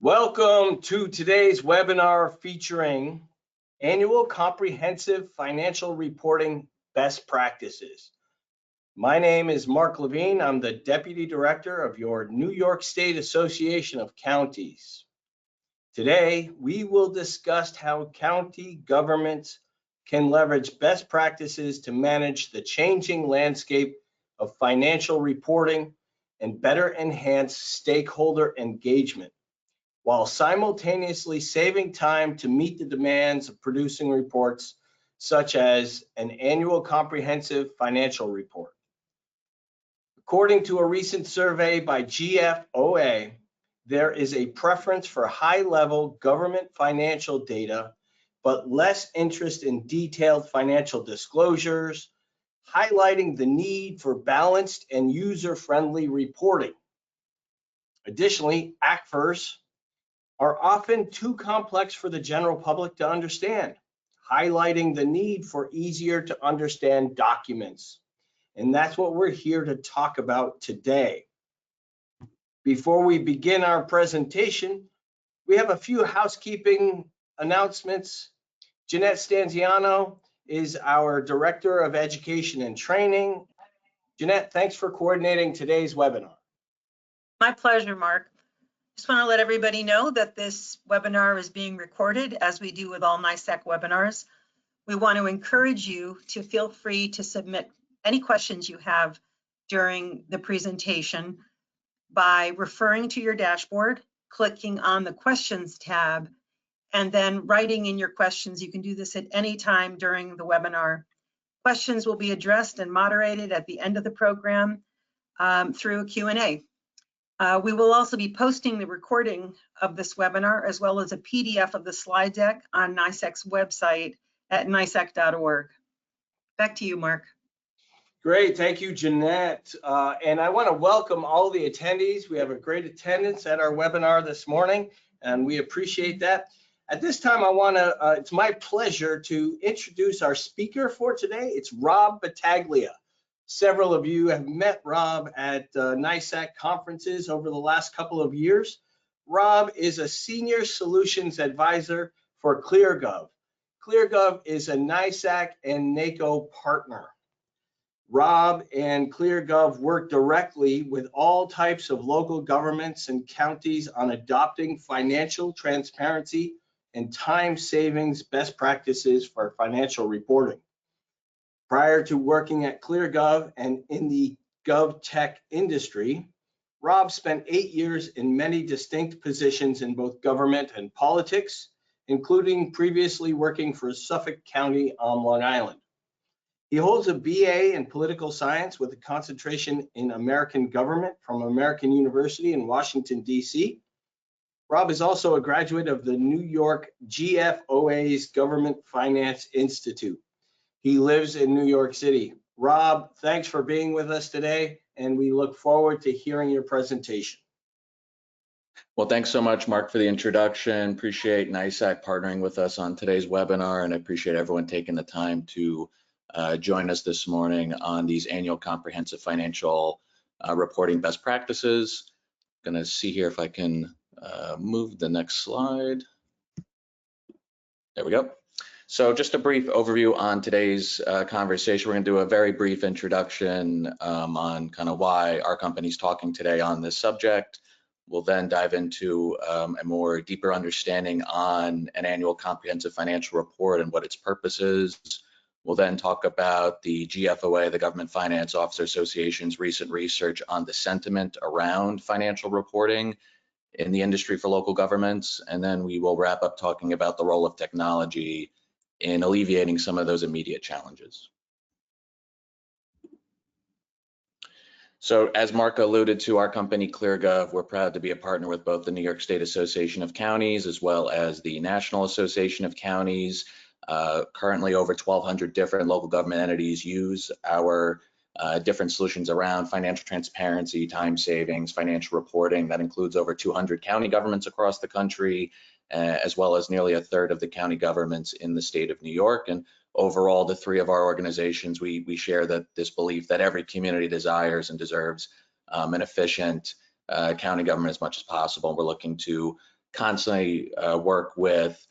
Welcome to today's webinar featuring Annual Comprehensive Financial Reporting Best Practices. My name is Mark Levine. I'm the Deputy Director of your New York State Association of Counties. Today, we will discuss how county governments can leverage best practices to manage the changing landscape of financial reporting and better enhance stakeholder engagement, while simultaneously saving time to meet the demands of producing reports such as an annual comprehensive financial report. According to a recent survey by GFOA, there is a preference for high-level government financial data, but less interest in detailed financial disclosures, highlighting the need for balanced and user-friendly reporting. Additionally, ACFRs are often too complex for the general public to understand, highlighting the need for easier to understand documents. And that's what we're here to talk about today. Before we begin our presentation, we have a few housekeeping announcements. Jeanette Stanziano is our Director of Education and Training. Jeanette, thanks for coordinating today's webinar. My pleasure, Mark. Just want to let everybody know that this webinar is being recorded, as we do with all NYSEC webinars. We want to encourage you to feel free to submit any questions you have during the presentation by referring to your dashboard, clicking on the questions tab, and then writing in your questions. You can do this at any time during the webinar. Questions will be addressed and moderated at the end of the program through a Q&A. We will also be posting the recording of this webinar as well as a PDF of the slide deck on NYSEC's website at nysec.org. Back to you, Mark. Great, thank you, Jeanette. And I want to welcome all the attendees. We have a great attendance at our webinar this morning, and we appreciate that. At this time, it's my pleasure to introduce our speaker for today. It's Rob Battaglia. Several of you have met Rob at NYSEC conferences over the last couple of years. Rob is a Senior Solutions Advisor for ClearGov. ClearGov is a NYSEC and NACO partner. Rob and ClearGov work directly with all types of local governments and counties on adopting financial transparency and time savings best practices for financial reporting. Prior to working at ClearGov and in the GovTech industry, Rob spent 8 years in many distinct positions in both government and politics, including previously working for Suffolk County on Long Island. He holds a BA in political science with a concentration in American government from American University in Washington, D.C. Rob is also a graduate of the New York GFOA's Government Finance Institute. He lives in New York City. Rob, thanks for being with us today, and we look forward to hearing your presentation. Well, thanks so much, Mark, for the introduction. Appreciate NYSEC partnering with us on today's webinar, and I appreciate everyone taking the time to join us this morning on these annual comprehensive financial reporting best practices. I'm going to see here if I can move the next slide. There we go. So just a brief overview on today's conversation. We're going to do a very brief introduction on kind of why our company's talking today on this subject. We'll then dive into a more deeper understanding on an annual comprehensive financial report and what its purpose is. We'll then talk about the GFOA, the Government Finance Officer Association's recent research on the sentiment around financial reporting in the industry for local governments. And then we will wrap up talking about the role of technology in alleviating some of those immediate challenges. So as Mark alluded to, our company ClearGov, we're proud to be a partner with both the New York State Association of Counties as well as the National Association of Counties. Currently over 1,200 different local government entities use our different solutions around financial transparency, time savings, financial reporting. That includes over 200 county governments across the country, as well as nearly a third of the county governments in the state of New York. And overall, the three of our organizations, we share this belief that every community desires and deserves an efficient county government as much as possible. We're looking to constantly work with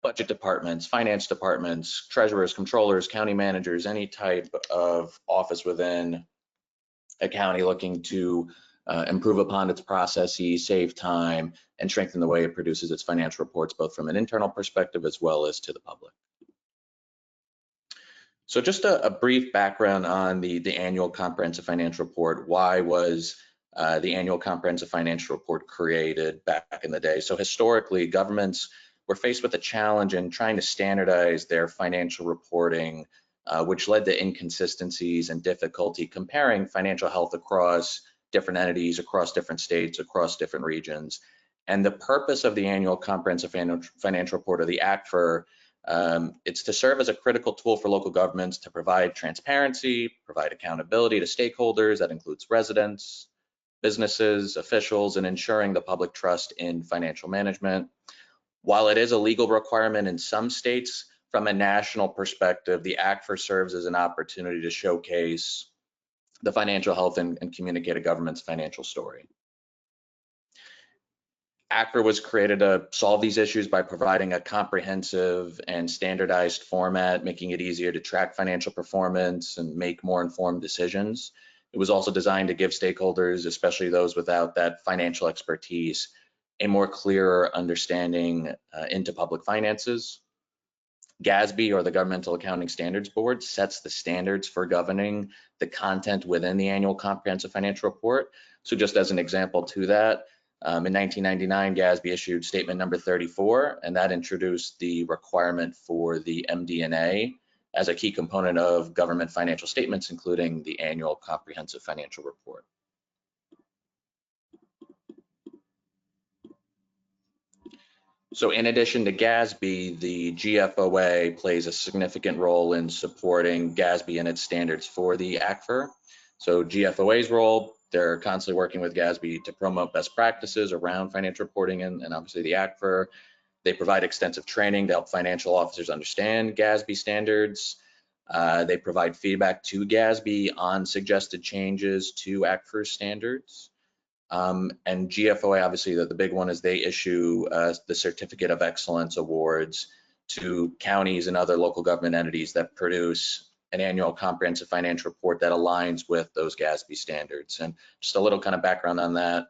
budget departments, finance departments, treasurers, controllers, county managers, any type of office within a county looking to improve upon its processes, save time, and strengthen the way it produces its financial reports, both from an internal perspective as well as to the public. So just a brief background on the annual comprehensive financial report. Why was the annual comprehensive financial report created back in the day? So historically, governments were faced with a challenge in trying to standardize their financial reporting, which led to inconsistencies and difficulty comparing financial health across different entities, across different states, across different regions. And the purpose of the annual comprehensive financial report, or the ACFR, it's to serve as a critical tool for local governments to provide transparency, provide accountability to stakeholders. That includes residents, businesses, officials, and ensuring the public trust in financial management. While it is a legal requirement in some states, from a national perspective, the ACFR serves as an opportunity to showcase the financial health and communicate a government's financial story. ACFR was created to solve these issues by providing a comprehensive and standardized format, making it easier to track financial performance and make more informed decisions. It was also designed to give stakeholders, especially those without that financial expertise, a more clearer understanding into public finances. GASB, or the Governmental Accounting Standards Board, sets the standards for governing the content within the annual comprehensive financial report. So just as an example to that, in 1999, GASB issued statement number 34, and that introduced the requirement for the MD&A as a key component of government financial statements, including the annual comprehensive financial report. So in addition to GASB, the GFOA plays a significant role in supporting GASB and its standards for the ACFR. So GFOA's role, they're constantly working with GASB to promote best practices around financial reporting and obviously the ACFR. They provide extensive training to help financial officers understand GASB standards. They provide feedback to GASB on suggested changes to ACFR standards. And GFOA, obviously, the big one is they issue the Certificate of Excellence Awards to counties and other local government entities that produce an annual comprehensive financial report that aligns with those GASB standards. And just a little kind of background on that.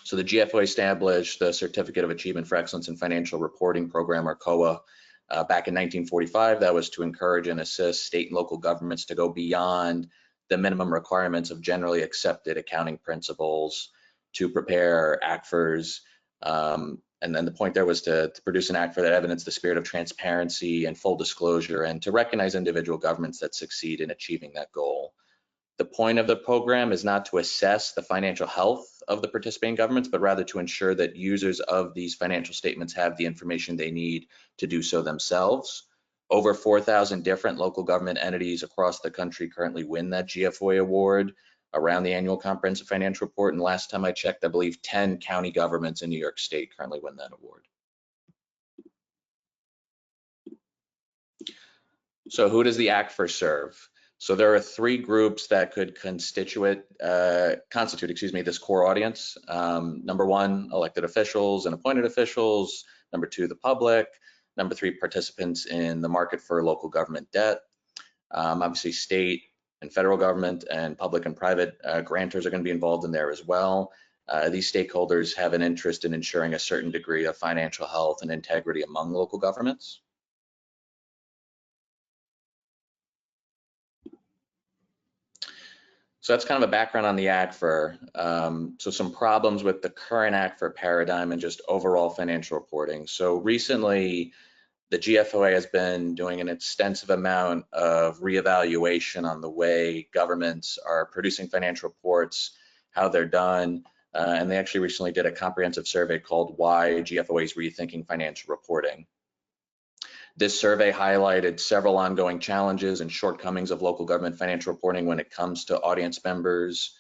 So the GFOA established the Certificate of Achievement for Excellence in Financial Reporting Program, or COA, back in 1945. That was to encourage and assist state and local governments to go beyond the minimum requirements of generally accepted accounting principles to prepare ACFRs. And then the point there was to produce an ACFR that evidenced the spirit of transparency and full disclosure, and to recognize individual governments that succeed in achieving that goal. The point of the program is not to assess the financial health of the participating governments, but rather to ensure that users of these financial statements have the information they need to do so themselves. Over 4,000 different local government entities across the country currently win that GFOA award around the annual comprehensive financial report. And last time I checked, I believe 10 county governments in New York State currently win that award. So who does the ACFR serve? So there are three groups that could constitute this core audience. Number one, elected officials and appointed officials. Number two, the public. Number three, participants in the market for local government debt. Obviously, state and federal government and public and private grantors are going to be involved in there as well. These stakeholders have an interest in ensuring a certain degree of financial health and integrity among local governments. So that's kind of a background on the ACFR. So some problems with the current ACFR paradigm and just overall financial reporting. So recently, the GFOA has been doing an extensive amount of reevaluation on the way governments are producing financial reports, how they're done, and they actually recently did a comprehensive survey called Why GFOA is Rethinking Financial Reporting. This survey highlighted several ongoing challenges and shortcomings of local government financial reporting when it comes to audience members.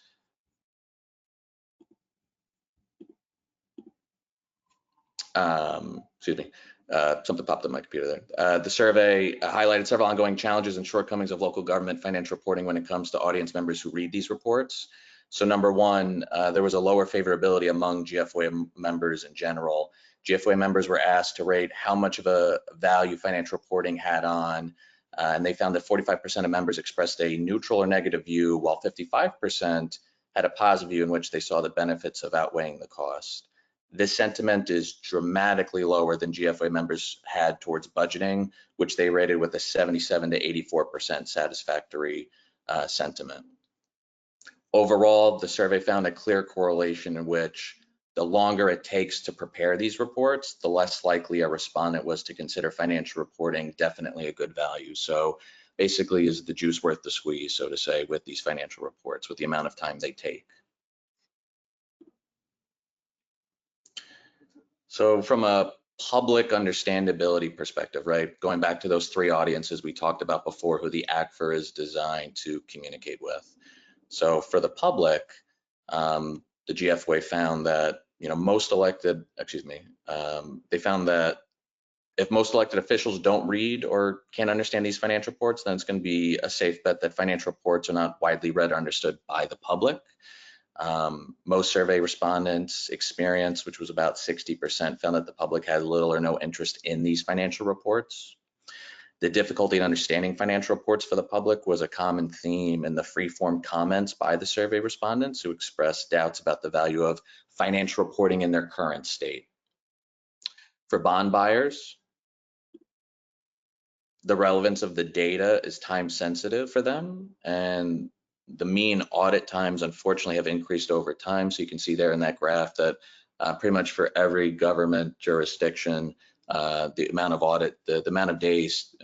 Something popped on my computer there. The survey highlighted several ongoing challenges and shortcomings of local government financial reporting when it comes to audience members who read these reports. So number one, there was a lower favorability among GFOA members in general. GFOA members were asked to rate how much of a value financial reporting had on, and they found that 45% of members expressed a neutral or negative view, while 55% had a positive view in which they saw the benefits of outweighing the cost. This sentiment is dramatically lower than GFOA members had towards budgeting, which they rated with a 77 to 84% satisfactory sentiment. Overall, the survey found a clear correlation in which the longer it takes to prepare these reports, the less likely a respondent was to consider financial reporting definitely a good value. So basically, is the juice worth the squeeze, so to say, with these financial reports, with the amount of time they take? So from a public understandability perspective, right, going back to those three audiences we talked about before who the ACFR is designed to communicate with. So for the public, the GFOA found that, they found that if most elected officials don't read or can't understand these financial reports, then it's going to be a safe bet that financial reports are not widely read or understood by the public. Most survey respondents' experience, which was about 60%, found that the public had little or no interest in these financial reports. The difficulty in understanding financial reports for the public was a common theme in the free-form comments by the survey respondents who expressed doubts about the value of financial reporting in their current state. For bond buyers, the relevance of the data is time sensitive for them, and the mean audit times unfortunately have increased over time. So you can see there in that graph that pretty much for every government jurisdiction, the amount of audit, the amount of days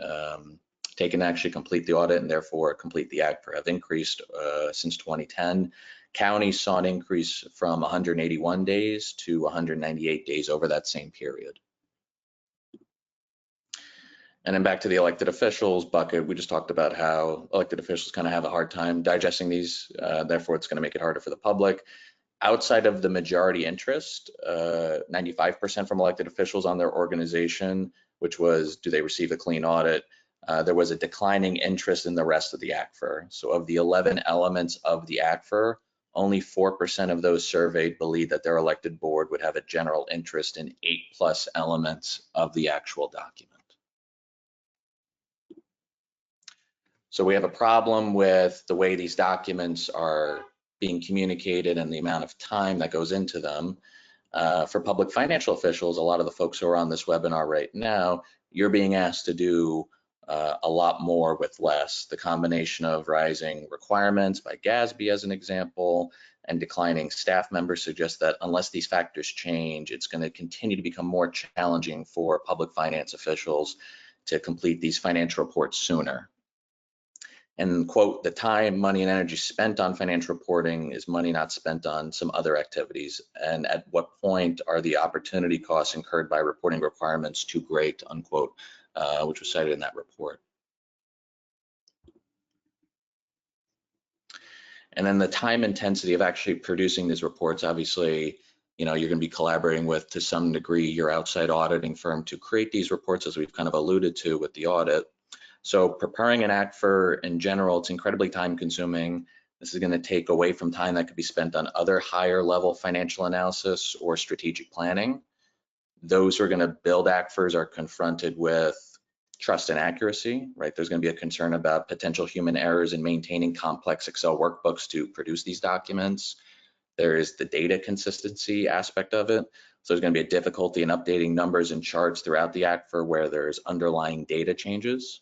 taken to actually complete the audit and therefore complete the ACFR have increased since 2010. Counties saw an increase from 181 days to 198 days over that same period. And then back to the elected officials bucket, we just talked about how elected officials kind of have a hard time digesting these, therefore it's going to make it harder for the public. Outside of the majority interest, 95% from elected officials on their organization, which was, do they receive a clean audit? There was a declining interest in the rest of the ACFR. So of the 11 elements of the ACFR, only 4% of those surveyed believe that their elected board would have a general interest in 8+ elements of the actual document. So we have a problem with the way these documents are being communicated and the amount of time that goes into them. For public financial officials, a lot of the folks who are on this webinar right now, you're being asked to do a lot more with less. The combination of rising requirements by GASB as an example and declining staff members suggests that unless these factors change, it's going to continue to become more challenging for public finance officials to complete these financial reports sooner. And quote, the time, money, and energy spent on financial reporting is money not spent on some other activities. And at what point are the opportunity costs incurred by reporting requirements too great, unquote, which was cited in that report. And then the time intensity of actually producing these reports, obviously, you're going to be collaborating with, to some degree, your outside auditing firm to create these reports, as we've kind of alluded to with the audit. So preparing an ACFR in general, it's incredibly time consuming. This is going to take away from time that could be spent on other higher level financial analysis or strategic planning. Those who are going to build ACFRs are confronted with trust and accuracy, right? There's going to be a concern about potential human errors in maintaining complex Excel workbooks to produce these documents. There is the data consistency aspect of it. So there's going to be a difficulty in updating numbers and charts throughout the ACFR where there's underlying data changes.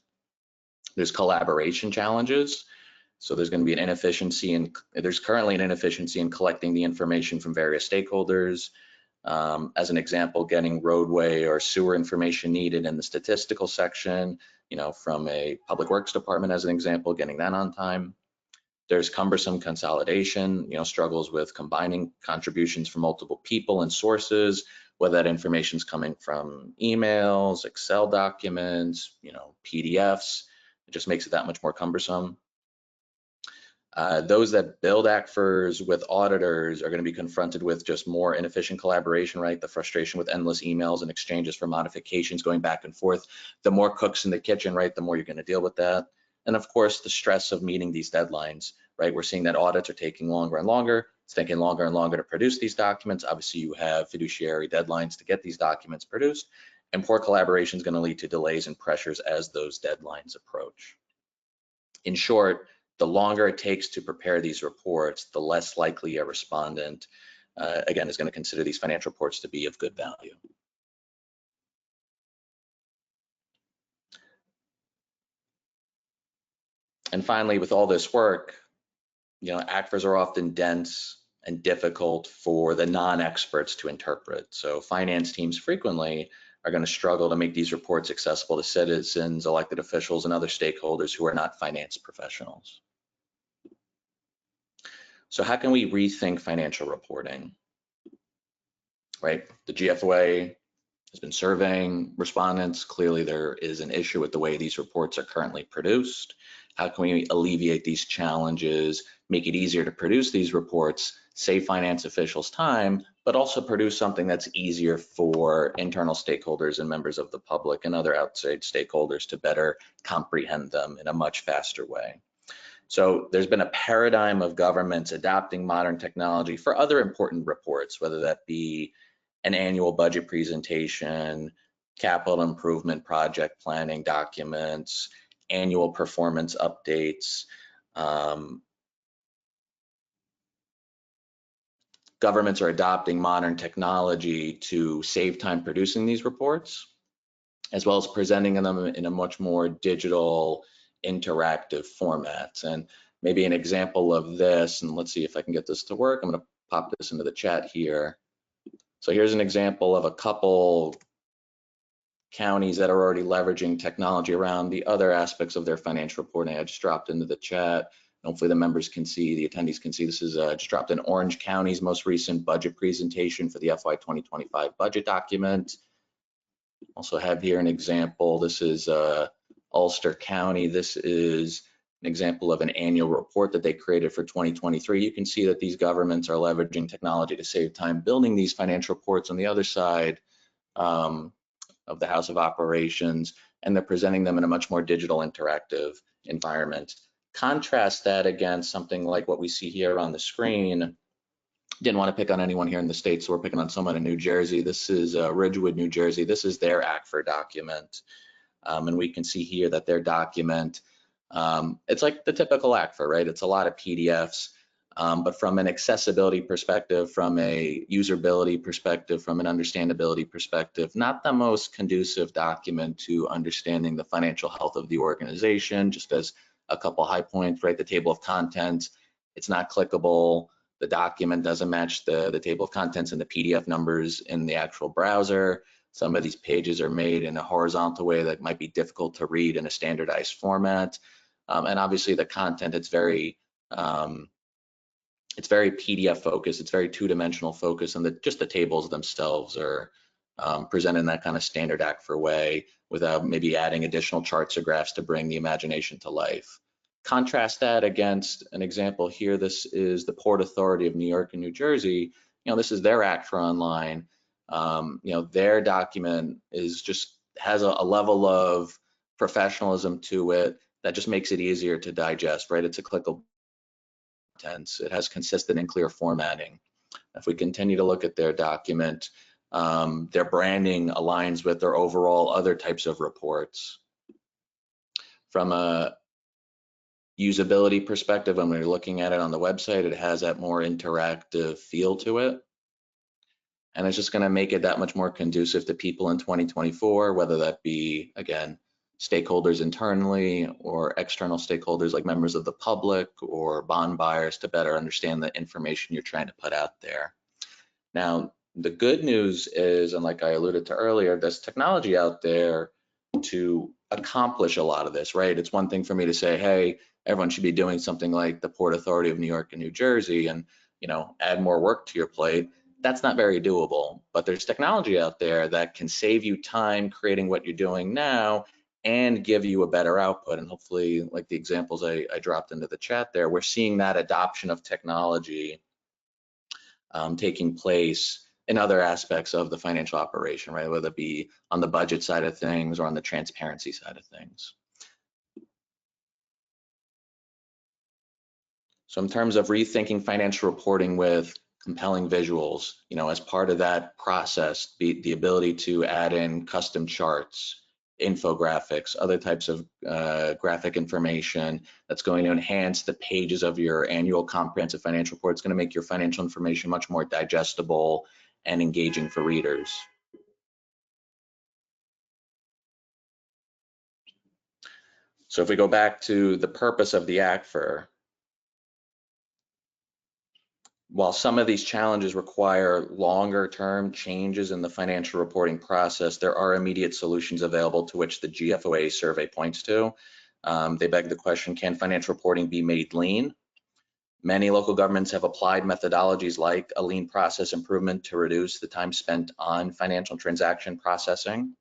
There's collaboration challenges. So there's going to be an inefficiency and there's currently an inefficiency in collecting the information from various stakeholders. As an example, getting roadway or sewer information needed in the statistical section, from a public works department, as an example, getting that on time. There's cumbersome consolidation, struggles with combining contributions from multiple people and sources, whether that information is coming from emails, Excel documents, PDFs. It just makes it that much more cumbersome. Those that build ACFRs with auditors are going to be confronted with just more inefficient collaboration, right? The frustration with endless emails and exchanges for modifications going back and forth. The more cooks in the kitchen, right, the more you're going to deal with that. And of course, the stress of meeting these deadlines, right? We're seeing that audits are taking longer and longer. it's taking longer and longer to produce these documents. Obviously, you have fiduciary deadlines to get these documents produced, and poor collaboration is going to lead to delays and pressures as those deadlines approach. In short, the longer it takes to prepare these reports, the less likely a respondent, again, is going to consider these financial reports to be of good value. And finally, with all this work, ACFRs are often dense and difficult for the non-experts to interpret. So finance teams frequently are going to struggle to make these reports accessible to citizens, elected officials, and other stakeholders who are not finance professionals. So how can we rethink financial reporting? Right, the GFOA has been surveying respondents. Clearly, there is an issue with the way these reports are currently produced. How can we alleviate these challenges, make it easier to produce these reports, save finance officials time, but also produce something that's easier for internal stakeholders and members of the public and other outside stakeholders to better comprehend them in a much faster way? So there's been a paradigm of governments adopting modern technology for other important reports, whether that be an annual budget presentation, capital improvement project planning documents, annual performance updates. Governments are adopting modern technology to save time producing these reports, as well as presenting them in a much more digital, interactive format. And maybe an example of this, and let's see if I can get this to work. I'm going to pop this into the chat here. So here's an example of a couple counties that are already leveraging technology around the other aspects of their financial reporting. I just dropped into the chat. Hopefully the members can see, the attendees can see, this is just dropped in Orange County's most recent budget presentation for the FY 2025 budget document. Also have here an example. This is Ulster County. This is an example of an annual report that they created for 2023. You can see that these governments are leveraging technology to save time building these financial reports on the other side of the House of Operations, and they're presenting them in a much more digital, interactive environment. Contrast that against something like what we see here on the screen. Didn't want to pick on anyone here in the States, so we're picking on someone in New Jersey. This is Ridgewood, New Jersey. This is their ACFR document. And we can see here that their document, it's like the typical ACFR, right? It's a lot of PDFs, but from an accessibility perspective, from a usability perspective, from an understandability perspective, not the most conducive document to understanding the financial health of the organization. Just as a couple high points, right? The table of contents, it's not clickable. The document doesn't match the table of contents and the PDF numbers in the actual browser. Some of these pages are made in a horizontal way that might be difficult to read in a standardized format. And obviously the content, it's very PDF focused, it's very two-dimensional focus, and just the tables themselves are presented in that kind of standard ACFR way without maybe adding additional charts or graphs to bring the imagination to life. Contrast that against an example here. This is the Port Authority of New York and New Jersey. This is their ACFR online. Their document has a level of professionalism to it that just makes it easier to digest, right? It's a clickable content. It has consistent and clear formatting. If we continue to look at their document, their branding aligns with their overall other types of reports. From a usability perspective, when we're looking at it on the website, it has that more interactive feel to it. And it's just going to make it that much more conducive to people in 2024, whether that be, again, stakeholders internally or external stakeholders like members of the public or bond buyers, to better understand the information you're trying to put out there. Now, the good news is, and like I alluded to earlier, there's technology out there to accomplish a lot of this, right? It's one thing for me to say, hey, everyone should be doing something like the Port Authority of New York and New Jersey and, add more work to your plate. That's not very doable, but there's technology out there that can save you time creating what you're doing now and give you a better output. And hopefully, like the examples I dropped into the chat there, we're seeing that adoption of technology taking place in other aspects of the financial operation, right? Whether it be on the budget side of things or on the transparency side of things. So in terms of rethinking financial reporting with compelling visuals, as part of that process, the ability to add in custom charts, infographics, other types of graphic information that's going to enhance the pages of your annual comprehensive financial report. It's going to make your financial information much more digestible and engaging for readers. So if we go back to the purpose of the ACFR, while some of these challenges require longer term changes in the financial reporting process, there are immediate solutions available to which the GFOA survey points to. They beg the question, can financial reporting be made lean? Many local governments have applied methodologies like a lean process improvement to reduce the time spent on financial transaction processing.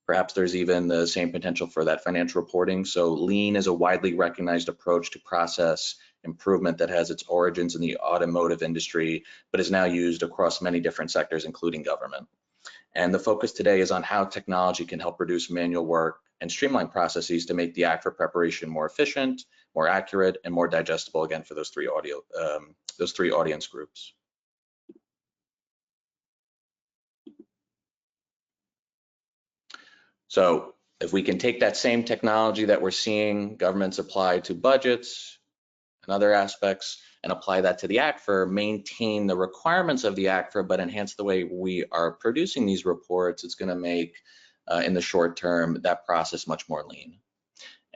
Perhaps there's even the same potential for that financial reporting. So lean is a widely recognized approach to process improvement that has its origins in the automotive industry, but is now used across many different sectors, including government. And the focus today is on how technology can help reduce manual work and streamline processes to make the ACFR preparation more efficient, more accurate, and more digestible, again, for those three audience groups. So if we can take that same technology that we're seeing governments apply to budgets and other aspects and apply that to the ACFR, maintain the requirements of the ACFR, but enhance the way we are producing these reports, it's going to make, in the short term, that process much more lean.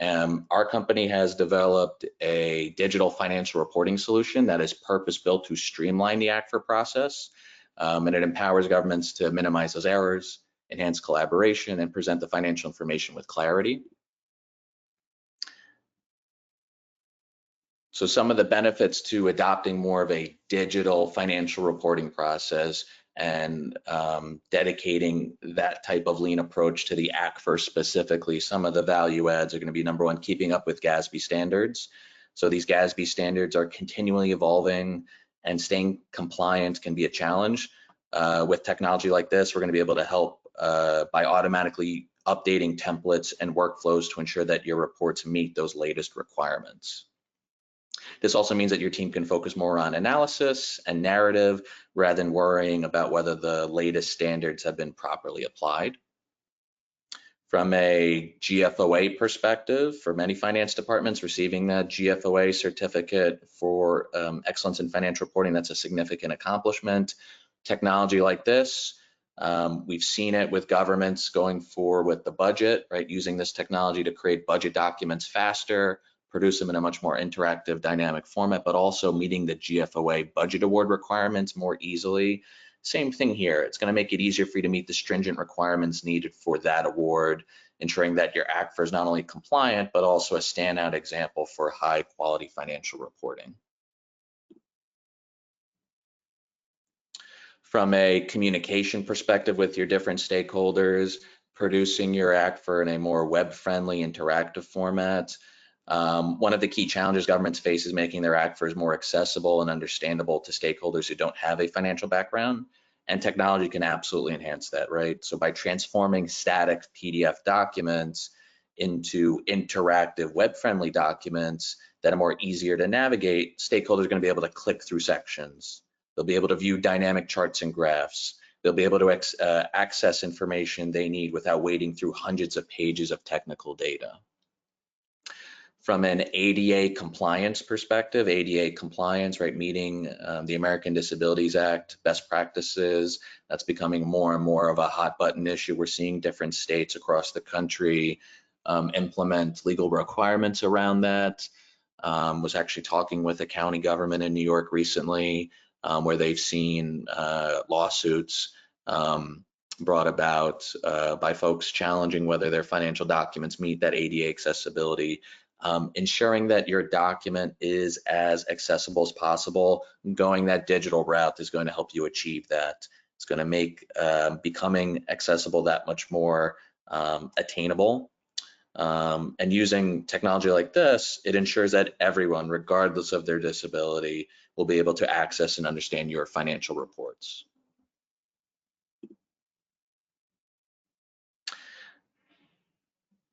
Our company has developed a digital financial reporting solution that is purpose-built to streamline the ACFR process, and it empowers governments to minimize those errors, enhance collaboration, and present the financial information with clarity. So some of the benefits to adopting more of a digital financial reporting process and dedicating that type of lean approach to the ACFR specifically, some of the value adds are going to be, number one, keeping up with GASB standards. So these GASB standards are continually evolving, and staying compliant can be a challenge. With technology like this, we're going to be able to help by automatically updating templates and workflows to ensure that your reports meet those latest requirements. This also means that your team can focus more on analysis and narrative rather than worrying about whether the latest standards have been properly applied. From a GFOA perspective, for many finance departments, receiving that GFOA certificate for excellence in financial reporting, that's a significant accomplishment. Technology like this, we've seen it with governments going forward with the budget, right? Using this technology to create budget documents faster, produce them in a much more interactive, dynamic format, but also meeting the GFOA budget award requirements more easily. Same thing here. It's going to make it easier for you to meet the stringent requirements needed for that award, ensuring that your ACFR is not only compliant, but also a standout example for high quality financial reporting. From a communication perspective with your different stakeholders, producing your ACFR in a more web-friendly, interactive format. One of the key challenges governments face is making their ACFRs more accessible and understandable to stakeholders who don't have a financial background, and technology can absolutely enhance that, right? So by transforming static PDF documents into interactive web-friendly documents that are more easier to navigate, stakeholders are going to be able to click through sections. They'll be able to view dynamic charts and graphs. They'll be able to access information they need without wading through hundreds of pages of technical data. From an ADA compliance perspective, ADA compliance, right, meeting the American Disabilities Act best practices, that's becoming more and more of a hot button issue. We're seeing different states across the country implement legal requirements around that. Was actually talking with a county government in New York recently where they've seen lawsuits brought about by folks challenging whether their financial documents meet that ADA accessibility. Ensuring that your document is as accessible as possible, going that digital route is going to help you achieve that. It's going to make becoming accessible that much more attainable. And using technology like this, it ensures that everyone, regardless of their disability, will be able to access and understand your financial reports.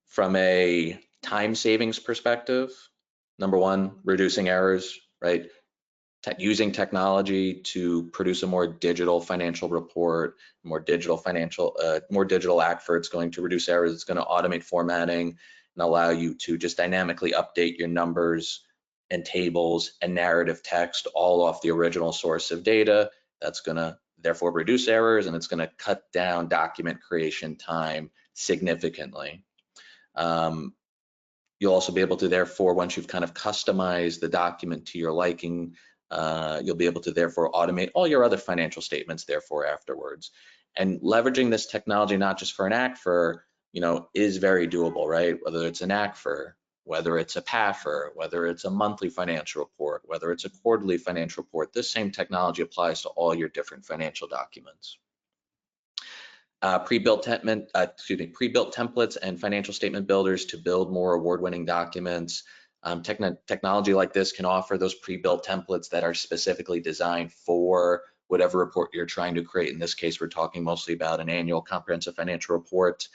From a time savings perspective, number one, reducing errors, right? Using technology to produce a more digital financial report, more digital ACFR. It's going to reduce errors. It's going to automate formatting and allow you to just dynamically update your numbers and tables and narrative text all off the original source of data. That's going to therefore reduce errors, and it's going to cut down document creation time significantly. You'll also be able to therefore, once you've kind of customized the document to your liking, you'll be able to therefore automate all your other financial statements therefore afterwards. And leveraging this technology, not just for an ACFR, is very doable, right? Whether it's an ACFR, whether it's a PAFR, whether it's a monthly financial report, whether it's a quarterly financial report, this same technology applies to all your different financial documents. Pre-built templates and financial statement builders to build more award-winning documents. Technology like this can offer those pre-built templates that are specifically designed for whatever report you're trying to create. In this case, we're talking mostly about an annual comprehensive financial report.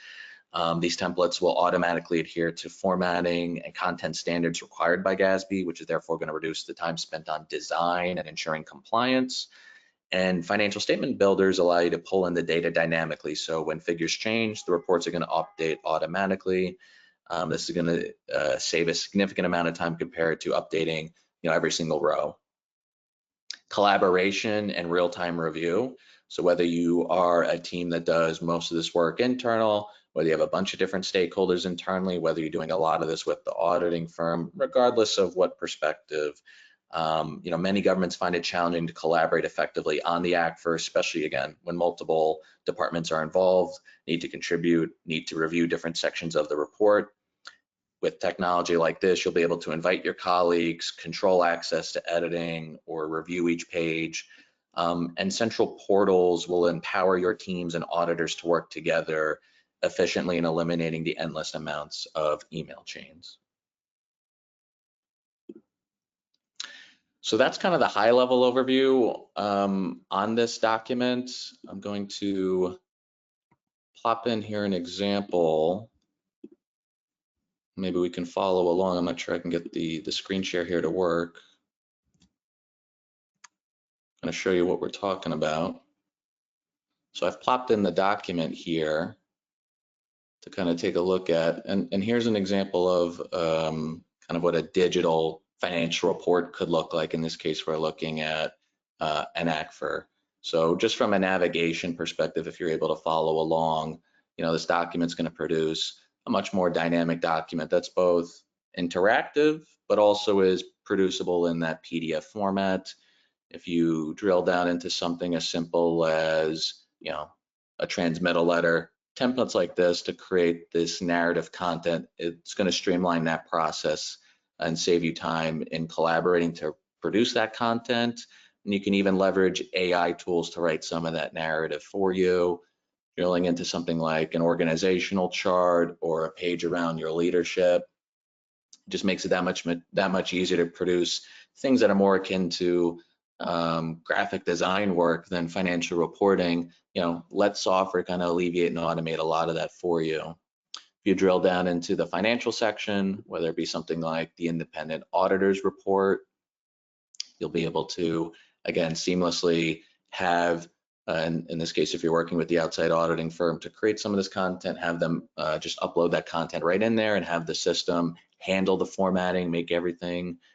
These templates will automatically adhere to formatting and content standards required by GASB, which is therefore going to reduce the time spent on design and ensuring compliance. And financial statement builders allow you to pull in the data dynamically. So when figures change, the reports are going to update automatically. This is going to save a significant amount of time compared to updating, every single row. Collaboration and real-time review. So whether you are a team that does most of this work internal, whether you have a bunch of different stakeholders internally, whether you're doing a lot of this with the auditing firm, regardless of what perspective, many governments find it challenging to collaborate effectively on the ACFR, especially again, when multiple departments are involved, need to contribute, need to review different sections of the report. With technology like this, you'll be able to invite your colleagues, control access to editing or review each page. And central portals will empower your teams and auditors to work together efficiently in eliminating the endless amounts of email chains. So that's kind of the high level overview on this document. I'm going to plop in here an example. Maybe we can follow along. I'm not sure I can get the screen share here to work. I'm going to show you what we're talking about. So I've plopped in the document here to kind of take a look at, and here's an example of kind of what a digital financial report could look like. In this case, we're looking at an ACFR. So just from a navigation perspective, if you're able to follow along, this document's going to produce a much more dynamic document that's both interactive, but also is producible in that PDF format. If you drill down into something as simple as, a transmittal letter, templates like this to create this narrative content, it's going to streamline that process and save you time in collaborating to produce that content. And you can even leverage AI tools to write some of that narrative for you. Drilling into something like an organizational chart or a page around your leadership, it just makes it that much easier to produce things that are more akin to graphic design work than financial reporting. Let software kind of alleviate and automate a lot of that for you. If you drill down into the financial section, whether it be something like the independent auditor's report, you'll be able to, again, seamlessly have, in this case, if you're working with the outside auditing firm to create some of this content, have them just upload that content right in there and have the system handle the formatting,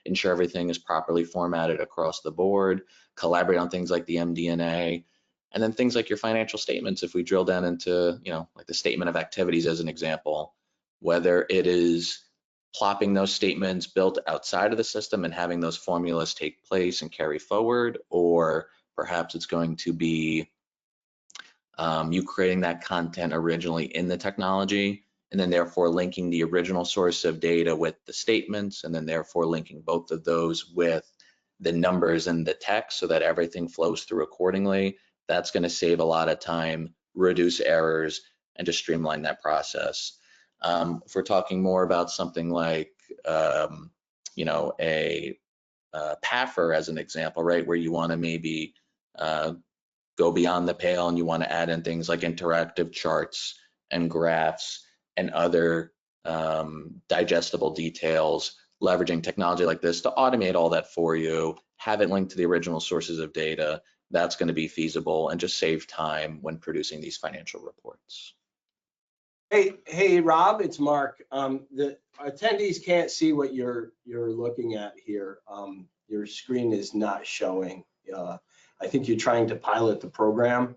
ensure everything is properly formatted across the board, collaborate on things like the MD&A, and then things like your financial statements. If we drill down into, like the statement of activities as an example, whether it is plopping those statements built outside of the system and having those formulas take place and carry forward, or perhaps it's going to be you creating that content originally in the technology, and then therefore linking the original source of data with the statements, and then therefore linking both of those with the numbers and the text so that everything flows through accordingly. That's going to save a lot of time, reduce errors, and just streamline that process. If we're talking more about something like, a PAFR as an example, right, where you want to maybe go beyond the pale and you want to add in things like interactive charts and graphs and other digestible details, leveraging technology like this to automate all that for you, have it linked to the original sources of data, that's going to be feasible and just save time when producing these financial reports. Hey, Rob, it's Mark. The attendees can't see what you're looking at here. Your screen is not showing. I think you're trying to pilot the program.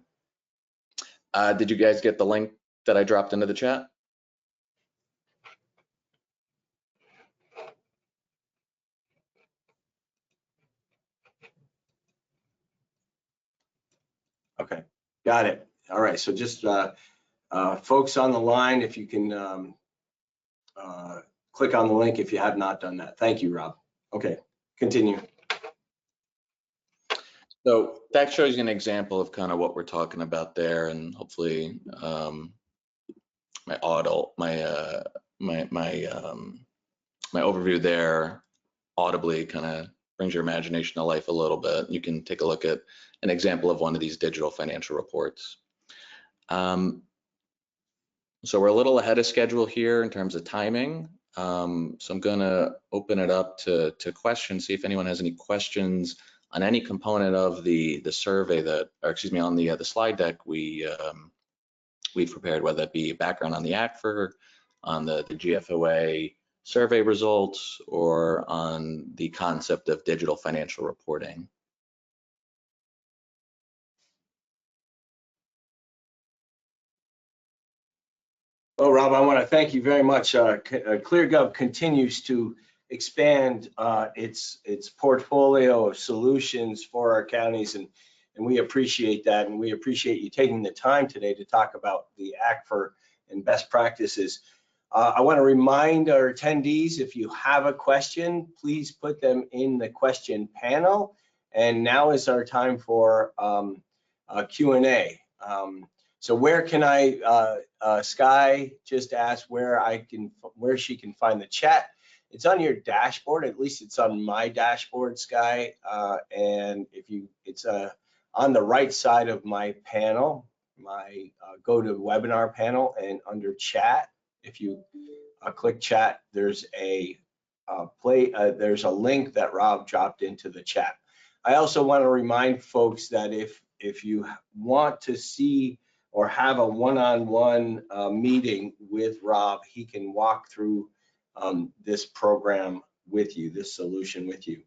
Did you guys get the link that I dropped into the chat? Okay, got it. All right, so just folks on the line, if you can click on the link if you have not done that. Thank you, Rob. Okay, continue. So that shows you an example of kind of what we're talking about there, and hopefully my overview there audibly kind of brings your imagination to life a little bit. You can take a look at an example of one of these digital financial reports. So we're a little ahead of schedule here in terms of timing. So I'm gonna open it up to questions, see if anyone has any questions on any component of the survey that, or excuse me, on the slide deck we've prepared, whether it be background on the ACFR, on the GFOA survey results, or on the concept of digital financial reporting. Well, Rob, I want to thank you very much. ClearGov continues to expand its portfolio of solutions for our counties, and we appreciate that, and we appreciate you taking the time today to talk about the ACFR and best practices. I want to remind our attendees, if you have a question, please put them in the question panel, and now is our time for a Q&A. So where can Sky just asked where she can find the chat. It's on your dashboard, at least it's on my dashboard, Sky, and it's on the right side of my panel, my go to webinar panel, and under chat, if you click chat, there's a link that Rob dropped into the chat. I also want to remind folks that if you want to see or have a one-on-one meeting with Rob, he can walk through this program with you, this solution with you.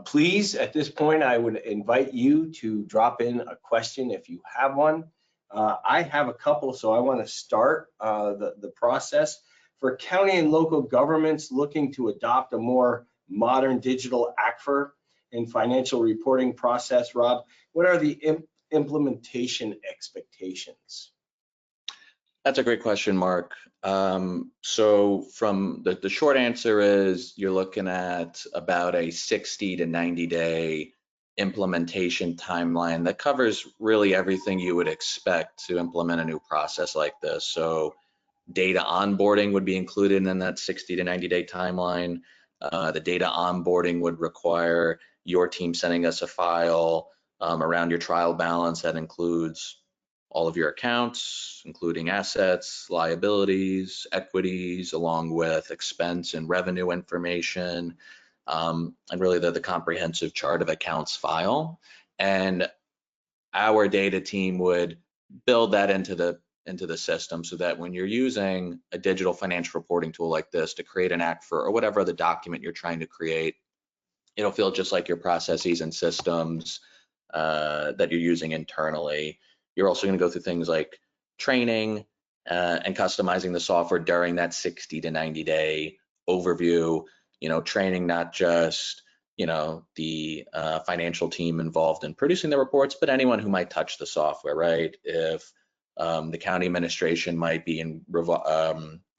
Please, at this point, I would invite you to drop in a question if you have one. I have a couple, so I want to start the process. For county and local governments looking to adopt a more modern digital ACFR and financial reporting process, Rob, what are the implementation expectations? That's a great question, Mark. So from the short answer is you're looking at about a 60 to 90 day implementation timeline that covers really everything you would expect to implement a new process like this. So data onboarding would be included in that 60 to 90 day timeline. The data onboarding would require your team sending us a file around your trial balance that includes all of your accounts, including assets, liabilities, equities, along with expense and revenue information, and really the comprehensive chart of accounts file. And our data team would build that into the system so that when you're using a digital financial reporting tool like this to create an ACFR or whatever other document you're trying to create, it'll feel just like your processes and systems that you're using internally. You're also going to go through things like training and customizing the software during that 60 to 90 day overview, training not just, the financial team involved in producing the reports, but anyone who might touch the software, right? If the county administration might be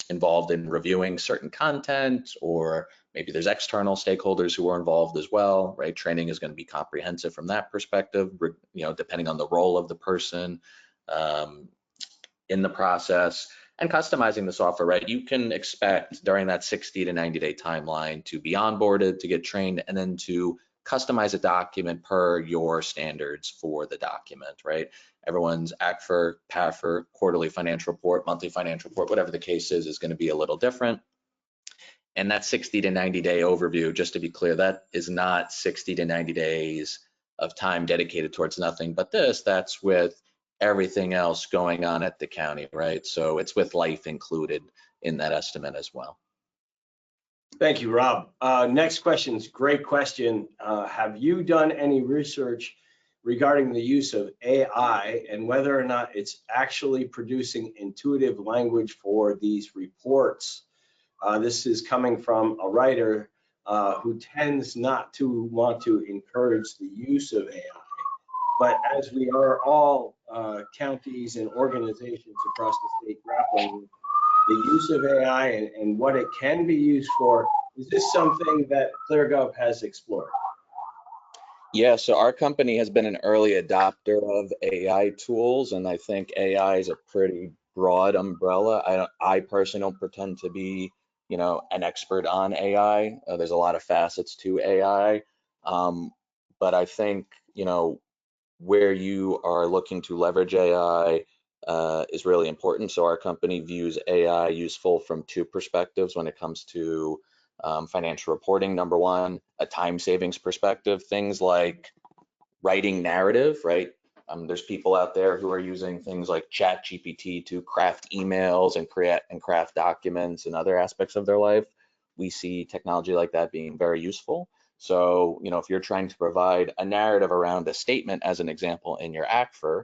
involved in reviewing certain content, or maybe there's external stakeholders who are involved as well, right? Training is going to be comprehensive from that perspective, depending on the role of the person in the process. And customizing the software, right? You can expect during that 60 to 90 day timeline to be onboarded, to get trained, and then to customize a document per your standards for the document, right? Everyone's ACFR, PAFR, quarterly financial report, monthly financial report, whatever the case is going to be a little different. And that 60 to 90 day overview, just to be clear, that is not 60 to 90 days of time dedicated towards nothing but this. That's with everything else going on at the county, right? So it's with life included in that estimate as well. Thank you, Rob. Next question is a great question. Have you done any research regarding the use of AI and whether or not it's actually producing intuitive language for these reports? This is coming from a writer who tends not to want to encourage the use of AI. But as we are all counties and organizations across the state grappling with the use of AI and what it can be used for, is this something that ClearGov has explored? Yeah, so our company has been an early adopter of AI tools, and I think AI is a pretty broad umbrella. I personally don't pretend to be, an expert on AI. There's a lot of facets to AI, but I think, where you are looking to leverage AI is really important. So our company views AI useful from two perspectives when it comes to financial reporting. Number one, a time savings perspective, things like writing narrative, right? There's people out there who are using things like ChatGPT to craft emails and craft documents and other aspects of their life. We see technology like that being very useful. So, if you're trying to provide a narrative around a statement, as an example, in your ACFR,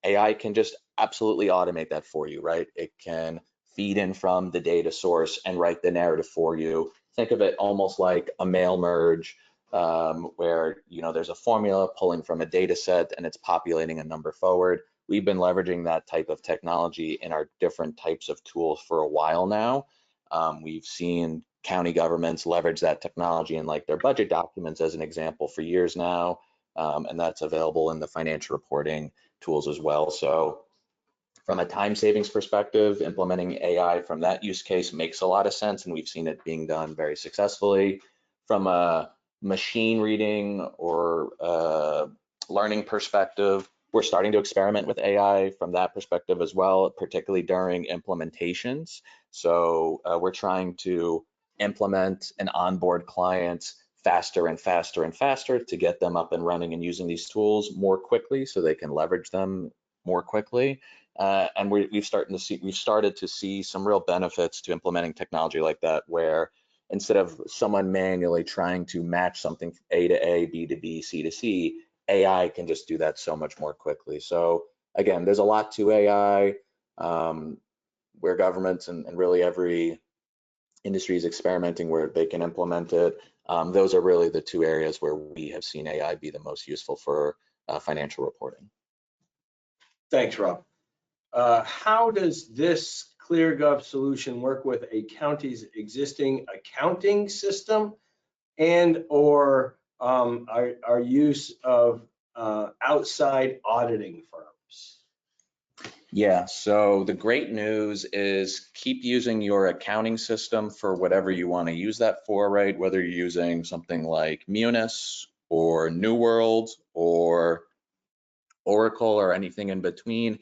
AI can just absolutely automate that for you, right? It can feed in from the data source and write the narrative for you. Think of it almost like a mail merge, where there's a formula pulling from a data set and it's populating a number forward. We've been leveraging that type of technology in our different types of tools for a while now. We've seen county governments leverage that technology in like their budget documents as an example for years now, and that's available in the financial reporting tools as well. So from a time savings perspective, implementing AI from that use case makes a lot of sense, and we've seen it being done very successfully. From a machine reading or learning perspective, we're starting to experiment with AI from that perspective as well, particularly during implementations. So we're trying to implement and onboard clients faster and faster and faster to get them up and running and using these tools more quickly so they can leverage them more quickly. And we've started to see some real benefits to implementing technology like that, where instead of someone manually trying to match something A to A, B to B, C to C, AI can just do that so much more quickly. So again, there's a lot to AI, where governments and really every industry is experimenting where they can implement it. Those are really the two areas where we have seen AI be the most useful for financial reporting. Thanks, Rob. How does this ClearGov solution work with a county's existing accounting system and or our use of outside auditing firms? Yeah, so the great news is keep using your accounting system for whatever you want to use that for, right? Whether you're using something like Munis or New World or Oracle or anything in between,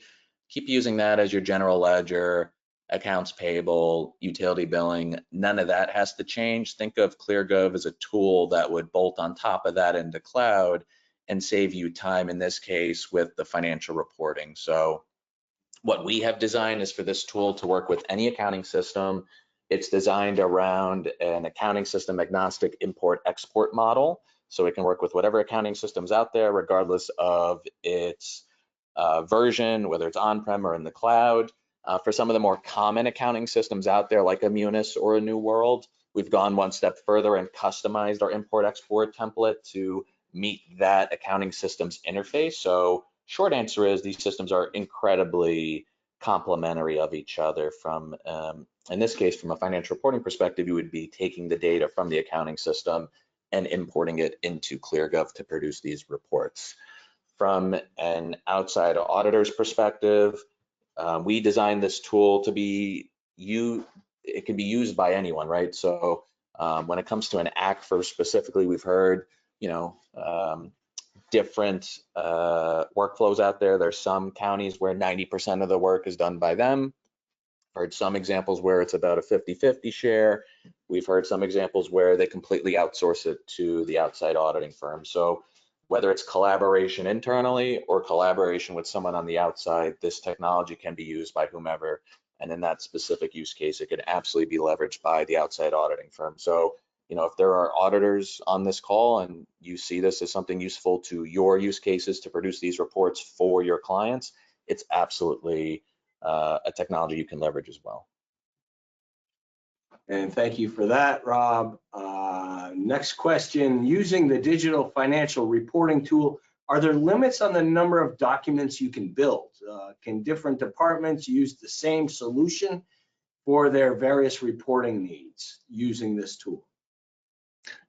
keep using that as your general ledger, accounts payable, utility billing. None of that has to change. Think of ClearGov as a tool that would bolt on top of that into cloud and save you time, in this case, with the financial reporting. So what we have designed is for this tool to work with any accounting system. It's designed around an accounting system agnostic import-export model. So it can work with whatever accounting system's out there, regardless of its version, whether it's on-prem or in the cloud. For some of the more common accounting systems out there, like a Munis or a New World, we've gone one step further and customized our import-export template to meet that accounting system's interface. So short answer is these systems are incredibly complementary of each other. From, in this case, from a financial reporting perspective, you would be taking the data from the accounting system and importing it into ClearGov to produce these reports. From an outside auditor's perspective, we designed this tool to be it can be used by anyone, right? So when it comes to an ACFR specifically, we've heard, different workflows out there. There's some counties where 90% of the work is done by them. heard some examples where it's about a 50-50 share. We've heard some examples where they completely outsource it to the outside auditing firm. So whether it's collaboration internally or collaboration with someone on the outside, this technology can be used by whomever. And in that specific use case, it could absolutely be leveraged by the outside auditing firm. So, if there are auditors on this call and you see this as something useful to your use cases to produce these reports for your clients, it's absolutely a technology you can leverage as well. And thank you for that, Rob. Next question, using the digital financial reporting tool, are there limits on the number of documents you can build? Can different departments use the same solution for their various reporting needs using this tool?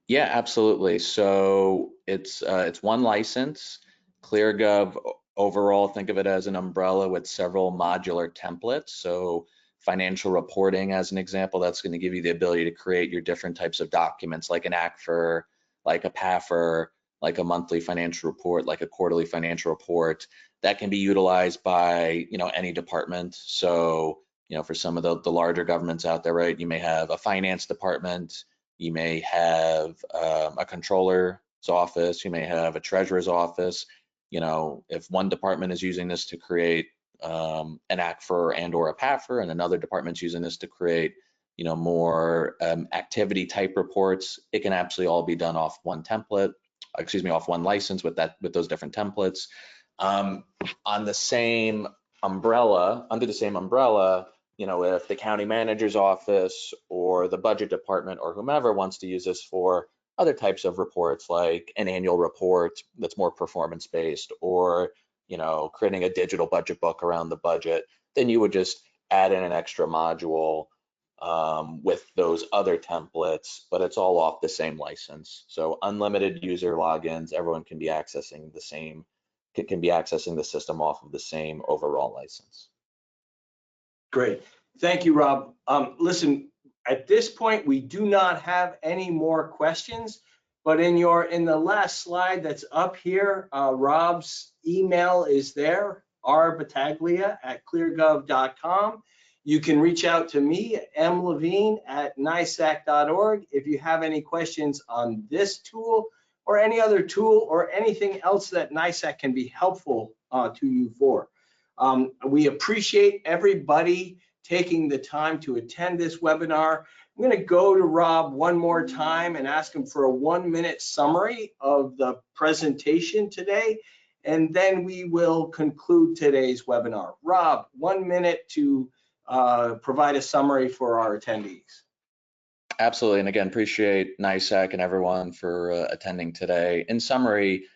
Yeah, absolutely. So it's one license. ClearGov overall, think of it as an umbrella with several modular templates. So financial reporting, as an example, that's going to give you the ability to create your different types of documents, like an ACFR, like a PAFR, like a monthly financial report, like a quarterly financial report. That can be utilized by any department. So for some of the larger governments out there, right, you may have a finance department. You may have a controller's office, you may have a treasurer's office. If one department is using this to create an ACFR and or a PAFR, and another department's using this to create more activity type reports, it can absolutely all be done off one template, off one license with those different templates. On the same umbrella, under the same umbrella, if the county manager's office or the budget department or whomever wants to use this for other types of reports, like an annual report that's more performance-based, or creating a digital budget book around the budget, then you would just add in an extra module with those other templates, but it's all off the same license. So unlimited user logins, everyone can be accessing the same, can be accessing the system off of the same overall license. Great. Thank you, Rob. Listen, at this point, we do not have any more questions, but in the last slide that's up here, Rob's email is there, rbattaglia@cleargov.com. You can reach out to me, mlevine@nisac.org, if you have any questions on this tool or any other tool or anything else that NISAC can be helpful to you for. We appreciate everybody taking the time to attend this webinar. I'm going to go to Rob one more time and ask him for a 1-minute summary of the presentation today, and then we will conclude today's webinar. Rob, 1 minute to provide a summary for our attendees. Absolutely, and again, appreciate NISAC and everyone for attending today. In summary,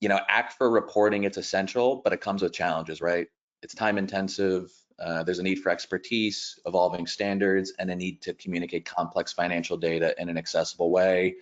ACFR reporting, it's essential, but it comes with challenges, right? It's time intensive. There's a need for expertise, evolving standards, and a need to communicate complex financial data in an accessible way.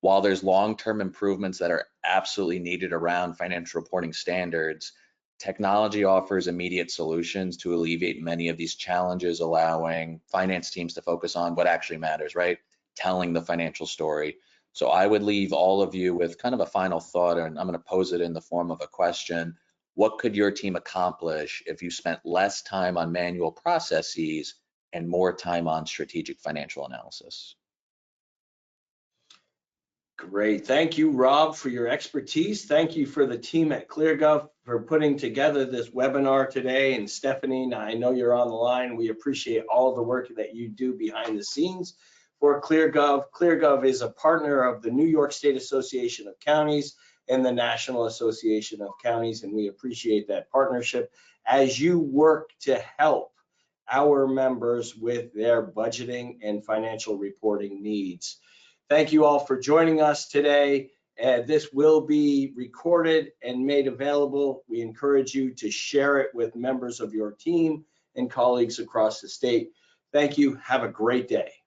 While there's long-term improvements that are absolutely needed around financial reporting standards, technology offers immediate solutions to alleviate many of these challenges, allowing finance teams to focus on what actually matters, right? Telling the financial story. So I would leave all of you with kind of a final thought, and I'm going to pose it in the form of a question. What could your team accomplish if you spent less time on manual processes and more time on strategic financial analysis? Great. Thank you, Rob, for your expertise. Thank you for the team at ClearGov for putting together this webinar today. And Stephanie, I know you're on the line. We appreciate all the work that you do behind the scenes for ClearGov. ClearGov is a partner of the New York State Association of Counties and the National Association of Counties, and we appreciate that partnership as you work to help our members with their budgeting and financial reporting needs. Thank you all for joining us today. This will be recorded and made available. We encourage you to share it with members of your team and colleagues across the state. Thank you. Have a great day.